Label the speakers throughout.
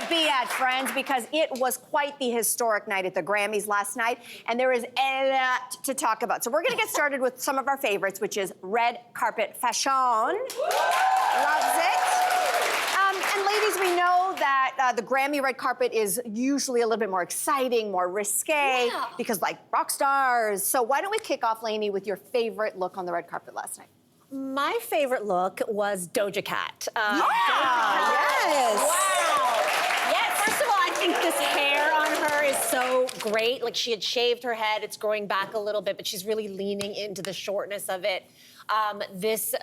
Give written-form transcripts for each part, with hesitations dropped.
Speaker 1: be at, friends, because it was quite the historic night at the Grammys last night, and there is a lot to talk about. So we're gonna get started with some of our favorites, which is red carpet fashion. Loves it. And ladies, we know that the Grammy red carpet is usually a little bit more exciting, more risque, because like rock stars. So why don't we kick off, Lainey, with your favorite look on the red carpet last night?
Speaker 2: My favorite look was Doja Cat.
Speaker 1: Yes.
Speaker 2: Wow. Yes. First of all, I think this hair on her is so great. Like, she had shaved her head. It's growing back a little bit, but she's really leaning into the shortness of it. This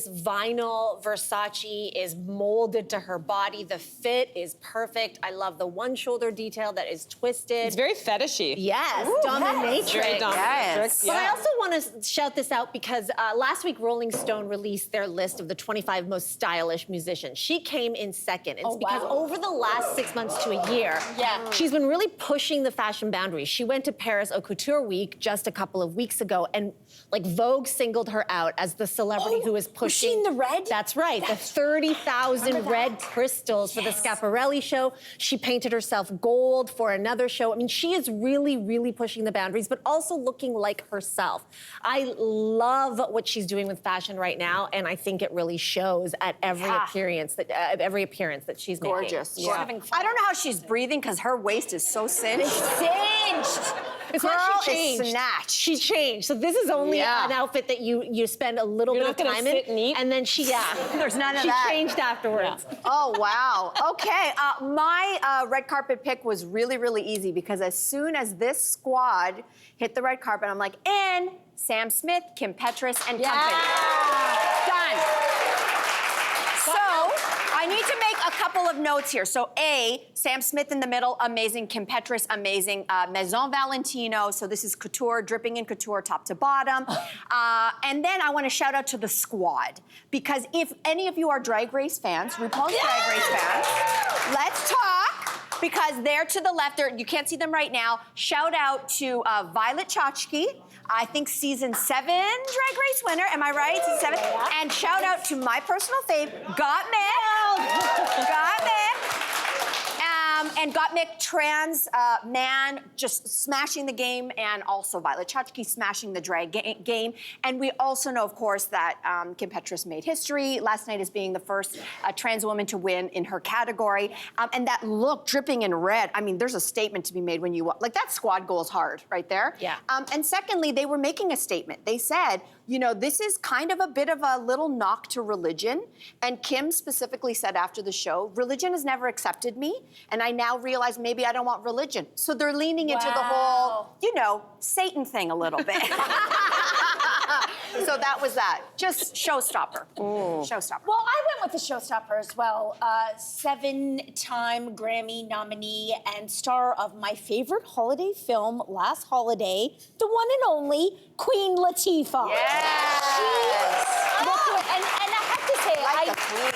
Speaker 2: vinyl Versace is molded to her body. The fit is perfect. I love the one shoulder detail that is twisted.
Speaker 3: It's very fetishy.
Speaker 2: Yes,
Speaker 1: Ooh,
Speaker 2: dominatrix.
Speaker 3: Very dominatrix.
Speaker 1: Yes.
Speaker 2: But I also want to shout this out because last week Rolling Stone released their list of the 25 most stylish musicians. She came in second. It's because over the last 6 months to a year, she's been really pushing the fashion boundaries. She went to Paris Haute Couture Week just a couple of weeks ago, and like Vogue singled her out as the celebrity who is pushing.
Speaker 4: Was she in the red?
Speaker 2: That's right. The 30,000 red crystals for the Schiaparelli show. She painted herself gold for another show. I mean, she is really, really pushing the boundaries, but also looking like herself. I love what she's doing with fashion right now, and I think it really shows at every appearance that she's making.
Speaker 1: Gorgeous. Yeah. I don't know how she's breathing because her waist is so cinched.
Speaker 4: Cinched.
Speaker 2: It's
Speaker 1: Girl
Speaker 2: like she
Speaker 1: is
Speaker 2: changed.
Speaker 1: snatched.
Speaker 2: She changed. So this is only an outfit that you spend a little
Speaker 3: You're
Speaker 2: bit
Speaker 3: not
Speaker 2: of
Speaker 3: gonna
Speaker 2: time
Speaker 3: sit
Speaker 2: in,
Speaker 3: and eat?
Speaker 2: and then she
Speaker 1: There's none of
Speaker 2: she
Speaker 1: that.
Speaker 2: changed afterwards.
Speaker 1: Oh, wow. Okay, my red carpet pick was really, really easy because as soon as this squad hit the red carpet, I'm like, and Sam Smith, Kim Petras, and company. Done. So, I need to make a couple of notes here. So, A, Sam Smith in the middle, amazing. Kim Petras, amazing. Maison Valentino, so this is couture, dripping in couture, top to bottom. And then I want to shout out to the squad, because if any of you are Drag Race fans, RuPaul's Drag Race fans, let's talk, because they're to the left. You can't see them right now. Shout out to Violet Chachki, I think season 7 Drag Race winner. Am I right? Season 7. And shout out to my personal fave, Gottmik. And Gottmik, trans man, just smashing the game, and also Violet Chachki smashing the drag game. And we also know, of course, that Kim Petras made history last night as being the first trans woman to win in her category. And that look, dripping in red, I mean, there's a statement to be made when you, like, that squad goes hard right there.
Speaker 2: Yeah.
Speaker 1: And secondly, they were making a statement. They said, you know, this is kind of a bit of a little knock to religion. And Kim specifically said after the show, religion has never accepted me, and I now realize maybe I don't want religion. So they're leaning into the whole, you know, Satan thing a little bit. So that was that. Just showstopper. Showstopper.
Speaker 4: Well, I went with the showstopper as well. 7-time Grammy nominee and star of my favorite holiday film, last holiday, the one and only Queen Latifah.
Speaker 1: Yes.
Speaker 4: And I have to say,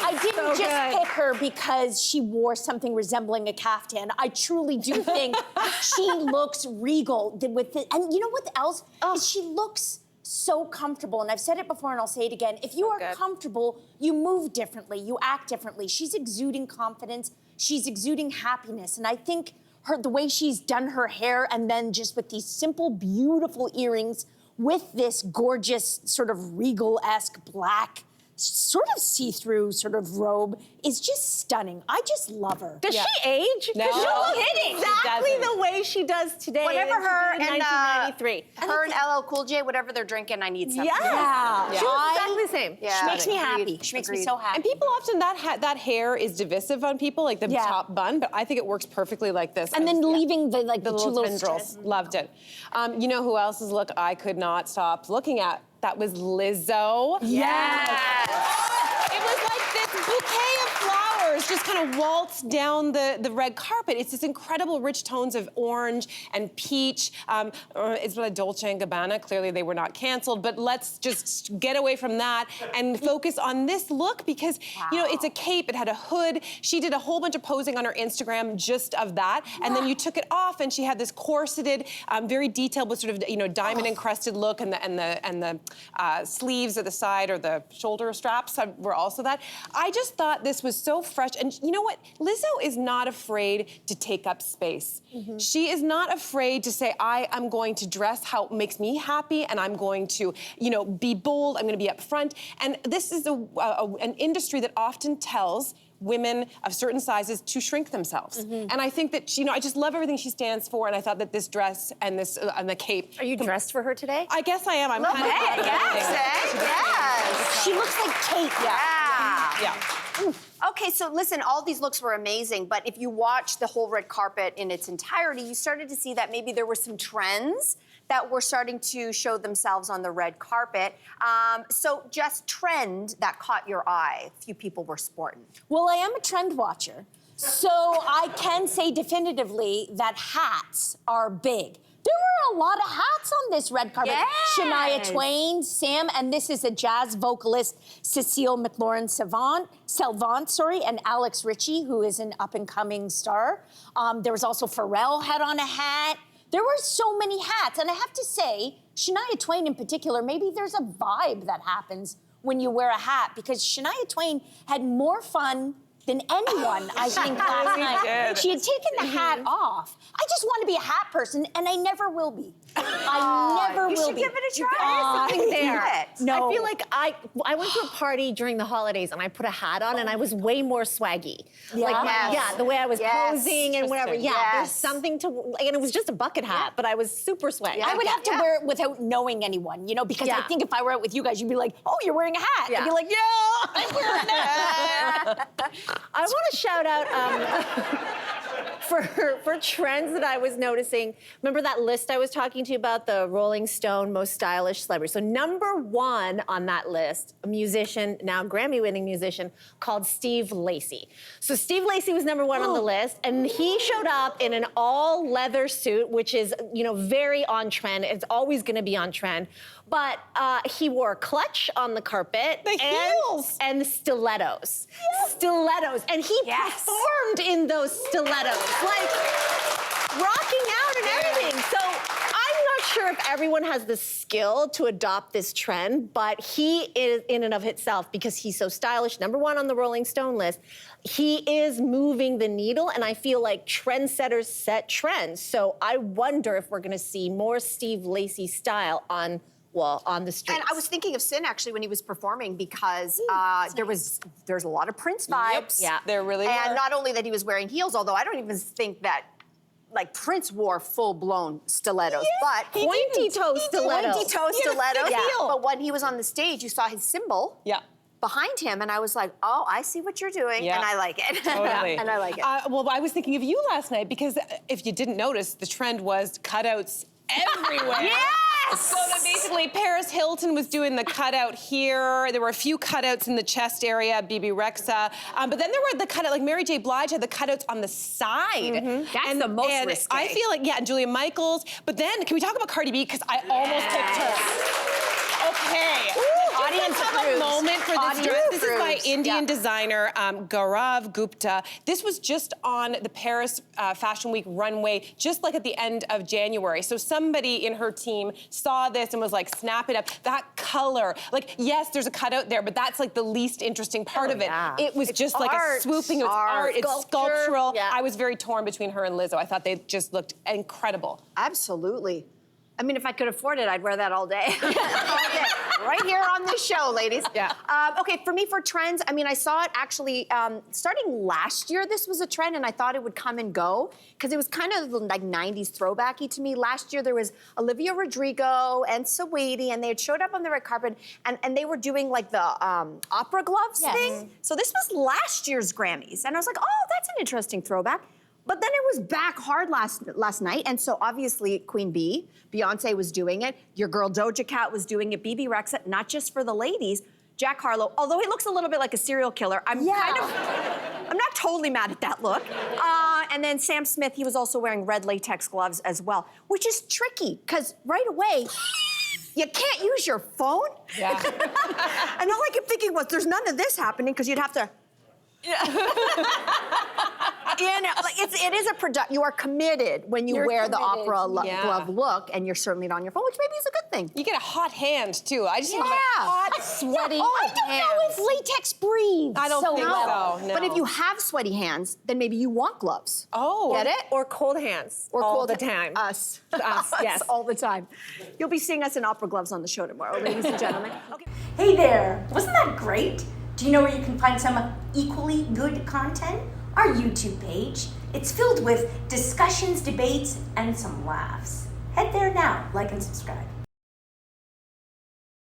Speaker 4: I didn't just pick her because she wore something resembling a caftan. I truly do think she looks regal with it. And you know what else? Is she looks so comfortable. And I've said it before and I'll say it again. If you are comfortable, you move differently, you act differently. She's exuding confidence. She's exuding happiness. And I think the way she's done her hair, and then just with these simple, beautiful earrings, with this gorgeous sort of regal-esque black, sort of see-through sort of robe, is just stunning. I just love her.
Speaker 2: Does she age?
Speaker 3: No.
Speaker 2: She
Speaker 4: kidding.
Speaker 2: exactly the way she does today.
Speaker 1: Whatever her
Speaker 2: in
Speaker 1: and
Speaker 2: 1993.
Speaker 1: her and LL Cool J, whatever they're drinking, I need something.
Speaker 4: Yeah.
Speaker 2: She looks exactly the same.
Speaker 1: Yeah.
Speaker 4: She makes me happy.
Speaker 1: Agreed.
Speaker 4: She makes me
Speaker 1: Agreed.
Speaker 4: so happy.
Speaker 3: And people often, that hair is divisive on people, like the top bun, but I think it works perfectly like this.
Speaker 4: And then leaving the
Speaker 3: the
Speaker 4: two little
Speaker 3: tendrils. Loved it. You know who else's look I could not stop looking at? That was Lizzo.
Speaker 1: Yes.
Speaker 3: It was like this bouquet of flowers just kind of waltzed down the red carpet. It's this incredible rich tones of orange and peach. It's a Dolce & Gabbana. Clearly they were not canceled, but let's just get away from that and focus on this look because, you know, it's a cape, it had a hood. She did a whole bunch of posing on her Instagram just of that. And then you took it off and she had this corseted, very detailed with sort of, you know, diamond encrusted look, and the sleeves at the side or the shoulder straps were also that. I just thought this was so fresh And you know what? Lizzo is not afraid to take up space. She is not afraid to say, I'm going to dress how it makes me happy, and I'm going to, be bold, I'm gonna be upfront. And this is an industry that often tells women of certain sizes to shrink themselves. And I think that, I just love everything she stands for, and I thought that this dress and this and the cape.
Speaker 2: Are you dressed for her today?
Speaker 3: I guess I am. I'm kind of.
Speaker 1: Yes.
Speaker 4: She looks like Kate.
Speaker 3: Yeah.
Speaker 1: Okay, so listen, all these looks were amazing, but if you watch the whole red carpet in its entirety, you started to see that maybe there were some trends that were starting to show themselves on the red carpet. So just trend that caught your eye, a few people were sporting.
Speaker 4: Well, I am a trend watcher, so I can say definitively that hats are big. There were a lot of hats on this red carpet.
Speaker 1: Yes.
Speaker 4: Shania Twain, Sam, and this is a jazz vocalist, Cecile McLaurin-Salvant, and Alex Ritchie, who is an up-and-coming star. There was also Pharrell had on a hat. There were so many hats, and I have to say, Shania Twain in particular, maybe there's a vibe that happens when you wear a hat, because Shania Twain had more fun than anyone, I think, last night. She had taken the hat off. I just want to be a hat person, and I never will be. I never will be.
Speaker 1: You should give it a try.
Speaker 2: There's something there.
Speaker 4: No.
Speaker 2: I feel like I went to a party during the holidays and I put a hat on and I was way more swaggy.
Speaker 4: Yeah?
Speaker 2: Like,
Speaker 1: Yes.
Speaker 2: the way I was posing and whatever.
Speaker 3: Interesting.
Speaker 2: Yeah, there's
Speaker 1: Yes.
Speaker 2: something to, and it was just a bucket hat, but I was super swaggy.
Speaker 4: I would have to wear it without knowing anyone, because I think if I were out with you guys, you'd be like, oh, you're wearing a hat. I'd be like, yeah, I'm wearing a hat.
Speaker 2: I want to shout out for trends that I was noticing. Remember that list I was talking to you about, the Rolling Stone most stylish celebrities? So number one on that list, a musician, now Grammy-winning musician, called Steve Lacy. So Steve Lacy was number one on the list, and he showed up in an all-leather suit, which is, very on trend. It's always going to be on trend. But he wore a clutch on the carpet.
Speaker 3: The heels.
Speaker 2: And the stilettos. Yes. Stilettos. And he performed in those stilettos. Like, rocking out and everything. So I'm not sure if everyone has the skill to adopt this trend, but he is in and of itself, because he's so stylish, number one on the Rolling Stone list, he is moving the needle, and I feel like trendsetters set trends. So I wonder if we're gonna see more Steve Lacy style on the streets.
Speaker 1: And I was thinking of Sin actually when he was performing, because there's a lot of Prince vibes.
Speaker 2: Yeah.
Speaker 3: There really were.
Speaker 1: And not only that he was wearing heels, although I don't even think that Prince wore full-blown stilettos, but
Speaker 2: pointy-toe stilettos.
Speaker 1: Pointy-toe stilettos.
Speaker 2: Yeah.
Speaker 1: But when he was on the stage, you saw his symbol behind him, and I was like, oh, I see what you're doing, and I like it.
Speaker 3: Totally.
Speaker 1: And I like it.
Speaker 3: Well, I was thinking of you last night, because if you didn't notice, the trend was cutouts everywhere.
Speaker 1: Yes!
Speaker 3: So that basically Paris Hilton was doing the cutout here. There were a few cutouts in the chest area, BB Rexa. But then there were the cutout, like Mary J. Blige had the cutouts on the side.
Speaker 1: That's the most
Speaker 3: and
Speaker 1: risque.
Speaker 3: I feel like, and Julia Michaels. But then, can we talk about Cardi B? Because I almost picked her. Okay.
Speaker 1: Audience
Speaker 3: Let's have a
Speaker 1: approves.
Speaker 3: moment for this
Speaker 1: Audience
Speaker 3: dress. This is by
Speaker 1: approves.
Speaker 3: Indian designer Gaurav Gupta. This was just on the Paris Fashion Week runway, just like at the end of January. So somebody in her team saw this and was like, snap it up. That color, like, yes, there's a cutout there, but that's like the least interesting part of it.
Speaker 2: yeah.
Speaker 3: It was just like
Speaker 1: art.
Speaker 3: a swooping, it's
Speaker 1: Art.
Speaker 3: art, it's
Speaker 2: Sculpture.
Speaker 3: sculptural.
Speaker 2: Yeah.
Speaker 3: I was very torn between her and Lizzo. I thought they just looked incredible.
Speaker 1: Absolutely. I mean, if I could afford it, I'd wear that all day. All day. Right here on this show, ladies.
Speaker 3: Yeah.
Speaker 1: Okay, for me, for trends, I mean, I saw it actually starting last year. This was a trend, and I thought it would come and go because it was kind of like 90s throwbacky to me. Last year, there was Olivia Rodrigo and Saweetie, and they had showed up on the red carpet, and they were doing like the opera gloves thing. So this was last year's Grammys, and I was like, oh, that's an interesting throwback. But then it was back hard last night, and so obviously Queen Bee, Beyonce was doing it. Your girl Doja Cat was doing it. BB Rexa, not just for the ladies. Jack Harlow, although he looks a little bit like a serial killer, I'm not totally mad at that look. And then Sam Smith, he was also wearing red latex gloves as well, which is tricky because right away. You can't use your phone.
Speaker 3: Yeah.
Speaker 1: And all I kept thinking was, there's none of this happening because you'd have to. You know, like it's it is a product. You are committed when you wear the opera glove look, and you're certainly not on your phone, which maybe is a good thing.
Speaker 3: You get a hot hand too. I just want my hot, sweaty
Speaker 4: I don't
Speaker 3: hands.
Speaker 4: know if latex breathes.
Speaker 3: I don't think
Speaker 4: well.
Speaker 3: so. No.
Speaker 1: But if you have sweaty hands, then maybe you want gloves.
Speaker 3: Oh.
Speaker 1: Get it?
Speaker 2: Or cold hands.
Speaker 1: Or
Speaker 2: all
Speaker 1: cold
Speaker 2: the time.
Speaker 1: Us.
Speaker 2: Us, yes.
Speaker 1: All the time. You'll be seeing us in opera gloves on the show tomorrow, ladies and gentlemen. Okay.
Speaker 5: Hey there! Wasn't that great? Do you know where you can find some equally good content? Our YouTube page. It's filled with discussions, debates, and some laughs. Head there now, like and subscribe.